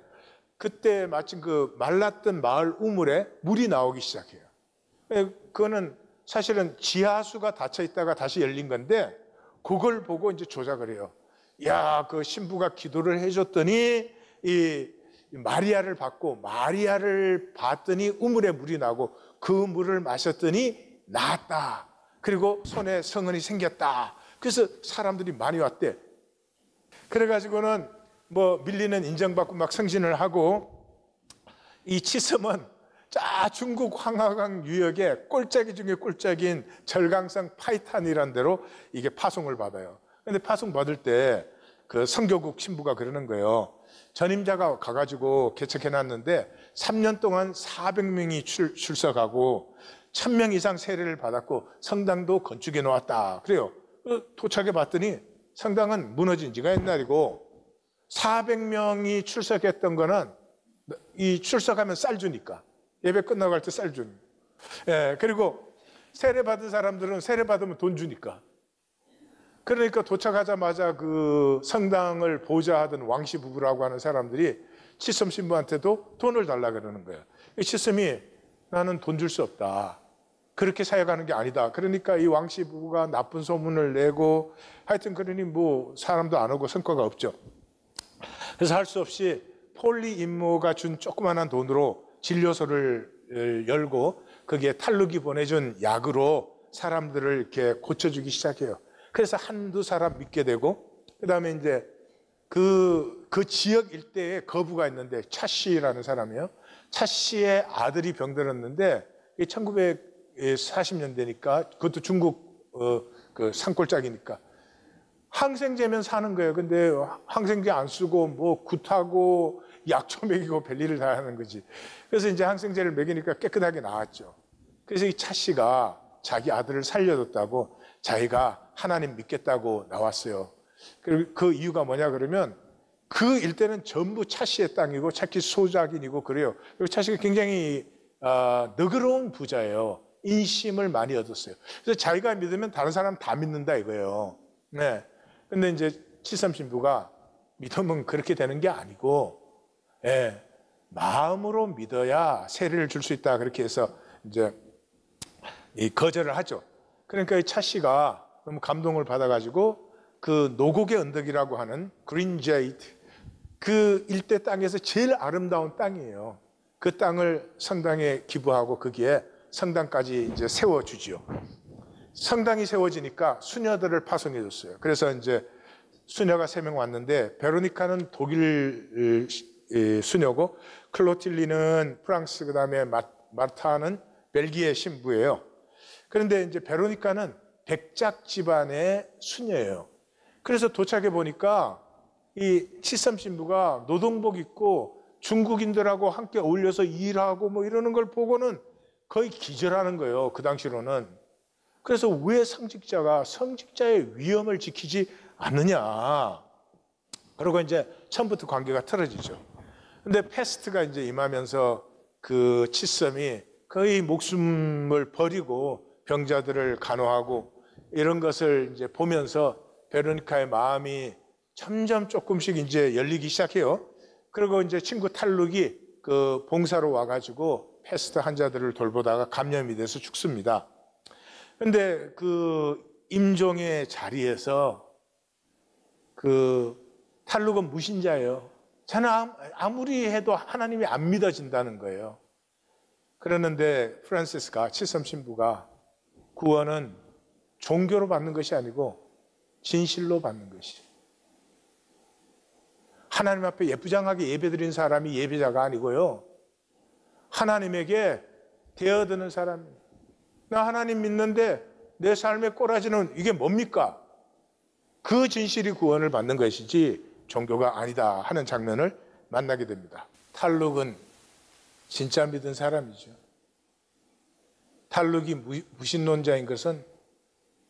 그때 마침 그 말랐던 마을 우물에 물이 나오기 시작해요. 그거는 사실은 지하수가 닫혀 있다가 다시 열린 건데 그걸 보고 이제 조작을 해요. 야, 그 신부가 기도를 해줬더니 이 마리아를 받고 마리아를 봤더니 우물에 물이 나고 그 물을 마셨더니 나았다. 그리고 손에 성은이 생겼다. 그래서 사람들이 많이 왔대. 그래가지고는 뭐 밀리는 인정받고 막 승진을 하고, 이 치섬은 중국 황하강 유역의 꼴짜기 중에 꼴짜기인 절강성 파이탄이라는 데로 이게 파송을 받아요. 근데 파송 받을 때 그 선교국 신부가 그러는 거예요. 전임자가 가가지고 개척해놨는데 3년 동안 400명이 출석하고 1000명 이상 세례를 받았고 성당도 건축해 놓았다. 그래요. 도착해 봤더니 성당은 무너진 지가 옛날이고 400명이 출석했던 거는 이 출석하면 쌀 주니까, 예배 끝나고 갈 때 쌀 주는. 예, 그리고 세례 받은 사람들은 세례 받으면 돈 주니까. 그러니까 도착하자마자 그 성당을 보좌하던 왕씨 부부라고 하는 사람들이 치섬 신부한테도 돈을 달라 그러는 거예요. 이 치섬이 나는 돈 줄 수 없다. 그렇게 사역하는 게 아니다. 그러니까 이 왕씨 부부가 나쁜 소문을 내고 하여튼 그러니 뭐 사람도 안 오고 성과가 없죠. 그래서 할 수 없이 폴리 임모가 준 조그만한 돈으로 진료소를 열고 거기에 탈루기 보내준 약으로 사람들을 이렇게 고쳐주기 시작해요. 그래서 한두 사람 믿게 되고, 그 다음에 이제 그 지역 일대에 거부가 있는데 차씨라는 사람이에요. 차씨의 아들이 병들었는데 1940년대니까 그것도 중국 그 산골짜기니까 항생제면 사는 거예요. 근데 항생제 안 쓰고 뭐 굿하고 약초 먹이고 별일을 다 하는 거지. 그래서 이제 항생제를 먹이니까 깨끗하게 나았죠. 그래서 이 차씨가 자기 아들을 살려줬다고 자기가 하나님 믿겠다고 나왔어요. 그 이유가 뭐냐 그러면 그 일대는 전부 차씨의 땅이고 차씨 소작인이고 그래요. 그리고 차씨가 굉장히 너그러운 부자예요. 인심을 많이 얻었어요. 그래서 자기가 믿으면 다른 사람 다 믿는다 이거예요. 네. 근데 이제 치섬 신부가 믿으면 그렇게 되는 게 아니고, 예, 마음으로 믿어야 세례를 줄 수 있다. 그렇게 해서 이제 거절을 하죠. 그러니까 이 차씨가 너무 감동을 받아가지고 그 노곡의 언덕이라고 하는 그린제이트, 그 일대 땅에서 제일 아름다운 땅이에요. 그 땅을 성당에 기부하고 거기에 성당까지 이제 세워주지요. 성당이 세워지니까 수녀들을 파송해 줬어요. 그래서 이제 수녀가 3명 왔는데, 베로니카는 독일 수녀고 클로틸리는 프랑스, 그다음에 마르타는 벨기에 신부예요. 그런데 이제 베로니카는 백작 집안의 수녀예요. 그래서 도착해 보니까 이 치섬 신부가 노동복 입고 중국인들하고 함께 어울려서 일하고 뭐 이러는 걸 보고는 거의 기절하는 거예요. 그 당시로는. 그래서 왜 성직자의 위엄을 지키지 않느냐. 그리고 이제 처음부터 관계가 틀어지죠. 근데 패스트가 이제 임하면서 그 치섬이 거의 목숨을 버리고 병자들을 간호하고 이런 것을 이제 보면서 베로니카의 마음이 점점 조금씩 이제 열리기 시작해요. 그리고 이제 친구 탈룩이 그 봉사로 와가지고 패스트 환자들을 돌보다가 감염이 돼서 죽습니다. 근데 그 임종의 자리에서 그 탈룩은 무신자예요. 저는 아무리 해도 하나님이 안 믿어진다는 거예요. 그러는데 프란시스가, 치섬 신부가 구원은 종교로 받는 것이 아니고 진실로 받는 것이. 하나님 앞에 예쁘장하게 예배드린 사람이 예배자가 아니고요. 하나님에게 되어드는 사람입니다. 나 하나님 믿는데 내 삶의 꼬라지는 이게 뭡니까? 그 진실이 구원을 받는 것이지 종교가 아니다 하는 장면을 만나게 됩니다. 탈룩은 진짜 믿은 사람이죠. 탈룩이 무신론자인 것은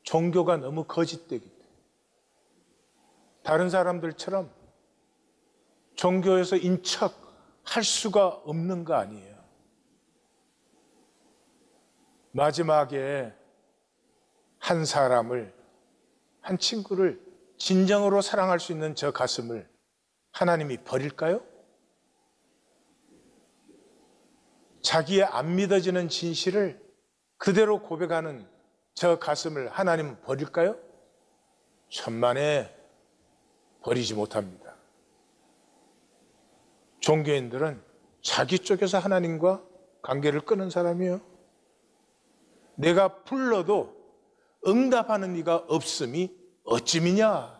종교가 너무 거짓되기 때문에. 다른 사람들처럼 종교에서 인척할 수가 없는 거 아니에요. 마지막에 한 사람을, 한 친구를 진정으로 사랑할 수 있는 저 가슴을 하나님이 버릴까요? 자기의 안 믿어지는 진실을 그대로 고백하는 저 가슴을 하나님은 버릴까요? 천만에 버리지 못합니다. 종교인들은 자기 쪽에서 하나님과 관계를 끊은 사람이에요. 내가 불러도 응답하는 이가 없음이 어찌미냐.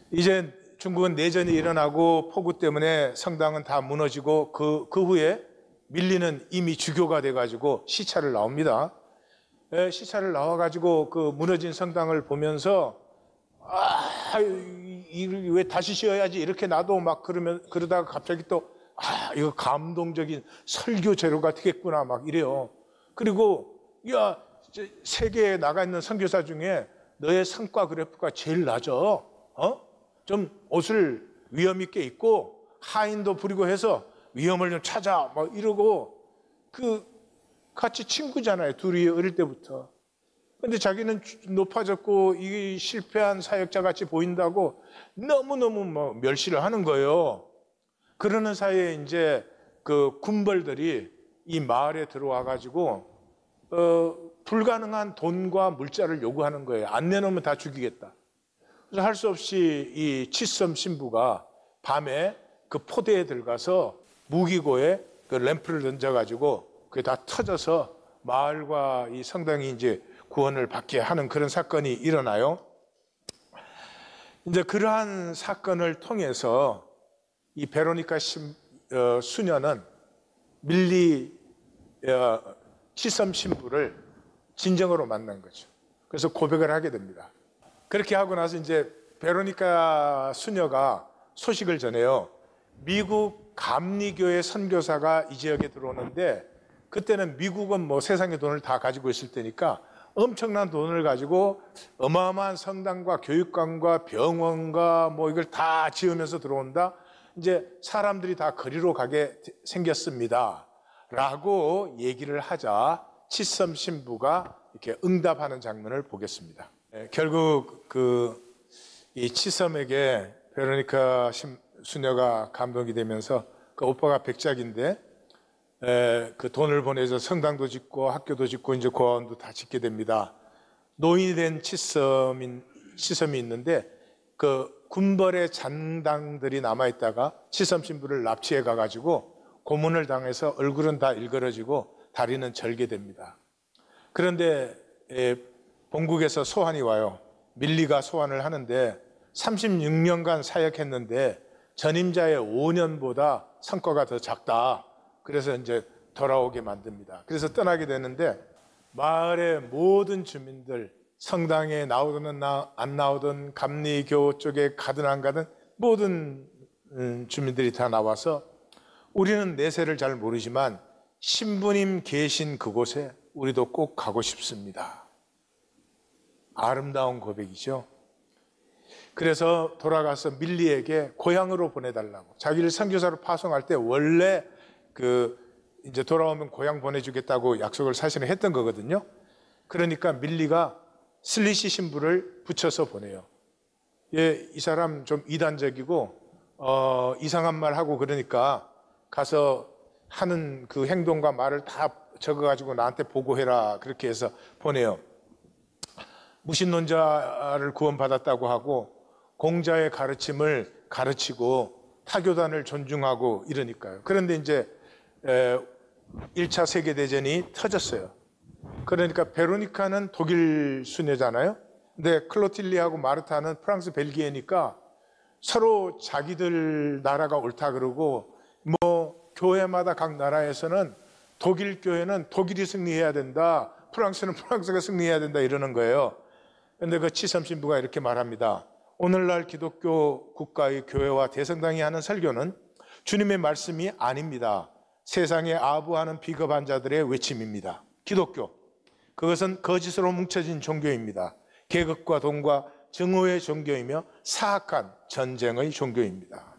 이제 중국은 내전이 일어나고 폭우 때문에 성당은 다 무너지고 그 후에 밀리는 이미 주교가 돼가지고 시찰을 나옵니다. 시찰을 나와가지고 그 무너진 성당을 보면서 왜 다시 지어야지 이렇게 나도 막 그러다가 갑자기 또 이거 감동적인 설교 재료가 되겠구나 막 이래요. 그리고 야, 세계에 나가 있는 선교사 중에 너의 성과 그래프가 제일 낮아. 좀 옷을 위험 있게 입고 하인도 부리고 해서 위험을 좀 찾아 막 이러고 같이 친구잖아요. 둘이 어릴 때부터. 근데 자기는 높아졌고 이 실패한 사역자 같이 보인다고 너무너무 멸시를 하는 거예요. 그러는 사이에 이제 그 군벌들이 이 마을에 들어와 가지고 불가능한 돈과 물자를 요구하는 거예요. 안 내놓으면 다 죽이겠다. 그래서 할 수 없이 이 치섬 신부가 밤에 그 포대에 들어가서 무기고에 그 램프를 던져가지고 그게 다 터져서 마을과 이 성당이 이제 구원을 받게 하는 그런 사건이 일어나요. 이제 그러한 사건을 통해서 이 베로니카 수녀는 밀리 치섬 신부를 진정으로 만난 거죠. 그래서 고백을 하게 됩니다. 그렇게 하고 나서 이제 베로니카 수녀가 소식을 전해요. 미국 감리교회 선교사가 이 지역에 들어오는데 그때는 미국은 뭐 세상의 돈을 다 가지고 있을 때니까 엄청난 돈을 가지고 어마어마한 성당과 교육관과 병원과 뭐 이걸 다 지으면서 들어온다. 이제 사람들이 다 거리로 가게 생겼습니다. 라고 얘기를 하자 치섬 신부가 이렇게 응답하는 장면을 보겠습니다. 결국 이 치섬에게 베로니카 수녀가 감동이 되면서 그 오빠가 백작인데 그 돈을 보내서 성당도 짓고 학교도 짓고 이제 고아원도 다 짓게 됩니다. 노인이 된 치섬이 있는데 그 군벌의 잔당들이 남아있다가 치섬 신부를 납치해 가가지고 고문을 당해서 얼굴은 다 일그러지고 다리는 절개됩니다. 그런데 본국에서 소환이 와요. 밀리가 소환을 하는데 36년간 사역했는데 전임자의 5년보다 성과가 더 작다. 그래서 이제 돌아오게 만듭니다. 그래서 떠나게 되는데 마을의 모든 주민들, 성당에 나오든 안 나오든 감리교 쪽에 가든 안 가든 모든 주민들이 다 나와서 우리는 내세를 잘 모르지만 신부님 계신 그곳에 우리도 꼭 가고 싶습니다. 아름다운 고백이죠. 그래서 돌아가서 밀리에게 고향으로 보내달라고. 자기를 선교사로 파송할 때 원래 이제 돌아오면 고향 보내주겠다고 약속을 사실은 했던 거거든요. 그러니까 밀리가 슬리시 신부를 붙여서 보내요. 이 사람 좀 이단적이고 이상한 말 하고 그러니까 가서 하는 그 행동과 말을 다 적어가지고 나한테 보고해라. 그렇게 해서 보내요. 무신론자를 구원받았다고 하고 공자의 가르침을 가르치고 타교단을 존중하고 이러니까요. 그런데 이제 1차 세계대전이 터졌어요. 그러니까 베로니카는 독일 수녀잖아요. 근데 클로틸리하고 마르타는 프랑스 벨기에니까 서로 자기들 나라가 옳다 그러고 뭐 교회마다 각 나라에서는 독일 교회는 독일이 승리해야 된다. 프랑스는 프랑스가 승리해야 된다 이러는 거예요. 그런데 그 치섬 신부가 이렇게 말합니다. 오늘날 기독교 국가의 교회와 대성당이 하는 설교는 주님의 말씀이 아닙니다. 세상에 아부하는 비겁한 자들의 외침입니다. 기독교, 그것은 거짓으로 뭉쳐진 종교입니다. 계급과 돈과 증오의 종교이며 사악한 전쟁의 종교입니다.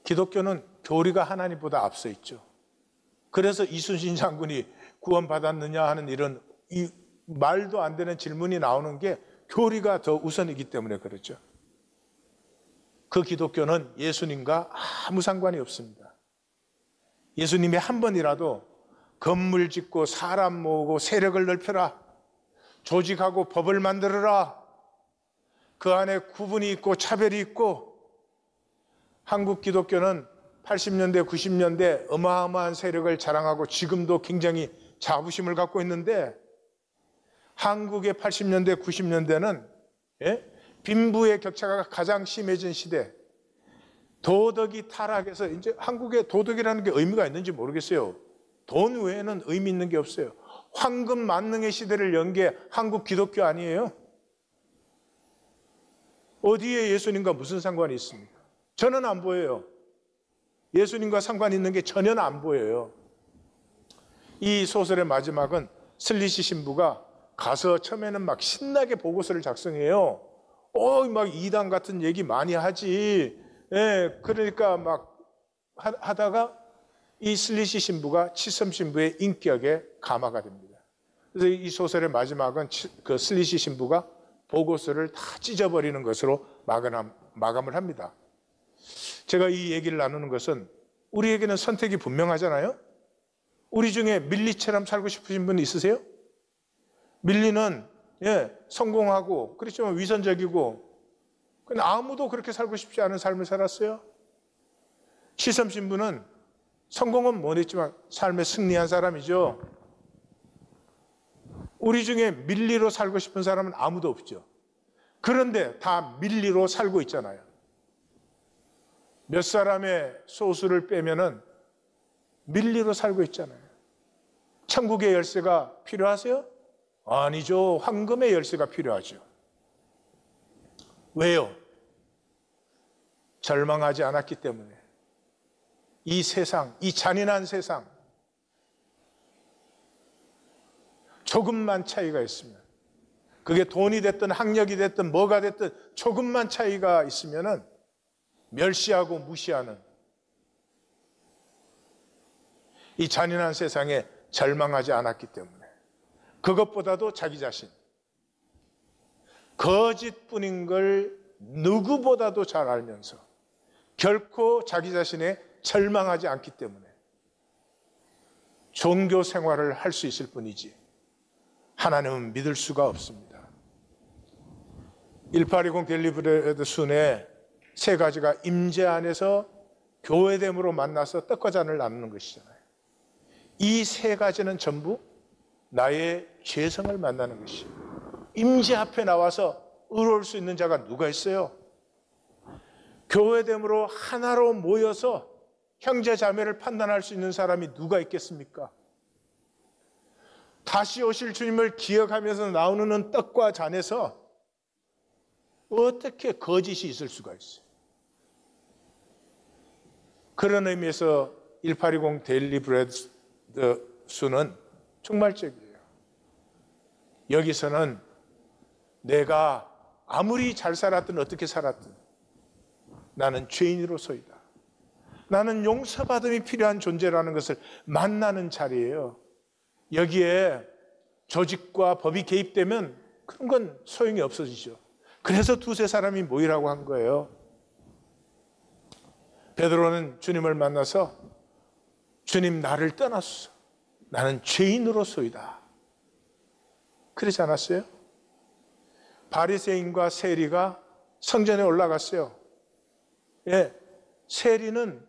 기독교는 교리가 하나님보다 앞서 있죠. 그래서 이순신 장군이 구원받았느냐 하는 이런 말도 안 되는 질문이 나오는 게 교리가 더 우선이기 때문에 그렇죠. 그 기독교는 예수님과 아무 상관이 없습니다. 예수님이 한 번이라도 건물 짓고 사람 모으고 세력을 넓혀라, 조직하고 법을 만들어라, 그 안에 구분이 있고 차별이 있고, 한국 기독교는 80년대, 90년대 어마어마한 세력을 자랑하고 지금도 굉장히 자부심을 갖고 있는데, 한국의 80년대, 90년대는 빈부의 격차가 가장 심해진 시대, 도덕이 타락해서 이제 한국의 도덕이라는 게 의미가 있는지 모르겠어요. 돈 외에는 의미 있는 게 없어요. 황금 만능의 시대를 연 게 한국 기독교 아니에요? 어디에 예수님과 무슨 상관이 있습니까? 저는 안 보여요. 예수님과 상관이 있는 게 전혀 안 보여요. 이 소설의 마지막은 슬리시 신부가 가서 처음에는 막 신나게 보고서를 작성해요. 막 이단 같은 얘기 많이 하지. 그러니까 막 하다가 이 슬리시 신부가 치섬 신부의 인격에 감화가 됩니다. 그래서 이 소설의 마지막은 그 슬리시 신부가 보고서를 다 찢어버리는 것으로 마감을 합니다. 제가 이 얘기를 나누는 것은 우리에게는 선택이 분명하잖아요. 우리 중에 밀리처럼 살고 싶으신 분 있으세요? 밀리는 성공하고 그렇지만 위선적이고, 근데 아무도 그렇게 살고 싶지 않은 삶을 살았어요. 치섬 신부는 성공은 못했지만 삶에 승리한 사람이죠. 우리 중에 밀리로 살고 싶은 사람은 아무도 없죠. 그런데 다 밀리로 살고 있잖아요. 몇 사람의 소수를 빼면은 밀리로 살고 있잖아요. 천국의 열쇠가 필요하세요? 아니죠. 황금의 열쇠가 필요하죠. 왜요? 절망하지 않았기 때문에. 이 세상, 이 잔인한 세상, 조금만 차이가 있으면, 그게 돈이 됐든 학력이 됐든 뭐가 됐든 조금만 차이가 있으면은 멸시하고 무시하는 이 잔인한 세상에 절망하지 않았기 때문에, 그것보다도 자기 자신, 거짓뿐인 걸 누구보다도 잘 알면서 결코 자기 자신에 절망하지 않기 때문에 종교 생활을 할 수 있을 뿐이지 하나님은 믿을 수가 없습니다. 1820 데일리 브레드 순의 세 가지가 임재 안에서 교회됨으로 만나서 떡과 잔을 나누는 것이잖아요. 이 세 가지는 전부 나의 죄성을 만나는 것이에요. 임재 앞에 나와서 의로울 수 있는 자가 누가 있어요? 교회됨으로 하나로 모여서 형제 자매를 판단할 수 있는 사람이 누가 있겠습니까? 다시 오실 주님을 기억하면서 나오는 떡과 잔에서 어떻게 거짓이 있을 수가 있어요? 그런 의미에서 1820 데일리 브레드 수는 총말적이에요. 여기서는 내가 아무리 잘 살았든 어떻게 살았든 나는 죄인으로서이다. 나는 용서받음이 필요한 존재라는 것을 만나는 자리예요. 여기에 조직과 법이 개입되면 그런 건 소용이 없어지죠. 그래서 두세 사람이 모이라고 한 거예요. 베드로는 주님을 만나서 주님, 나를 떠났어. 나는 죄인으로서이다. 그러지 않았어요? 바리새인과 세리가 성전에 올라갔어요. 세리는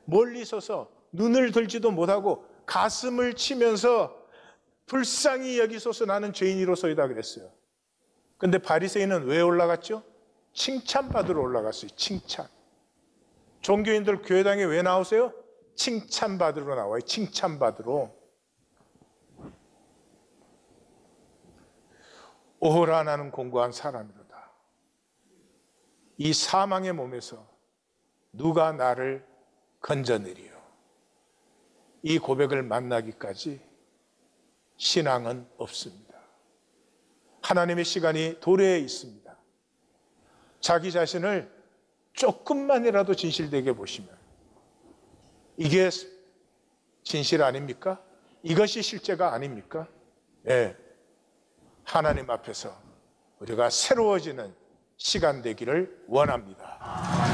멀리 서서 눈을 들지도 못하고 가슴을 치면서 불쌍히 여기소서 나는 죄인으로서이다 그랬어요. 근데 바리새인은 왜 올라갔죠? 칭찬받으러 올라갔어요. 칭찬. 종교인들 교회당에 왜 나오세요? 칭찬받으러 나와요. 칭찬받으러. 오호라 나는 공고한 사람이로다. 이 사망의 몸에서 누가 나를 건져내리요. 이 고백을 만나기까지 신앙은 없습니다. 하나님의 시간이 도래해 있습니다. 자기 자신을 조금만이라도 진실되게 보시면 이게 진실 아닙니까? 이것이 실제가 아닙니까? 하나님 앞에서 우리가 새로워지는 시간 되기를 원합니다.